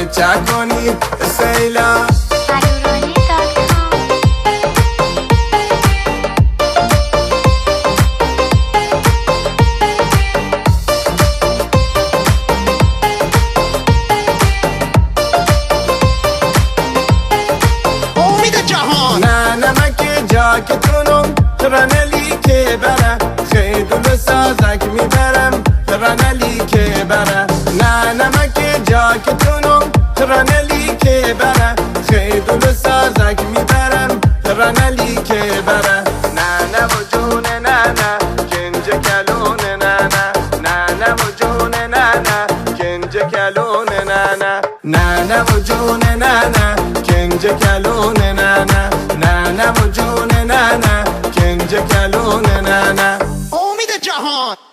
چکانی سیلا جاکتونم ترانلی که بره خیدون سازک میبرم ترانلی که بره نه نمک جاکتونم ترانلی که بره خیدون سازک میبرم ترانلی که بره نه نه و جون نه نه کنج کلون نه نه نه نه و جون نه نه کنج کلون نه نه نه نه و جون نه نه کنج کلون نه نه نه نه و جون نه نه کنج کلون نه نه امید جهان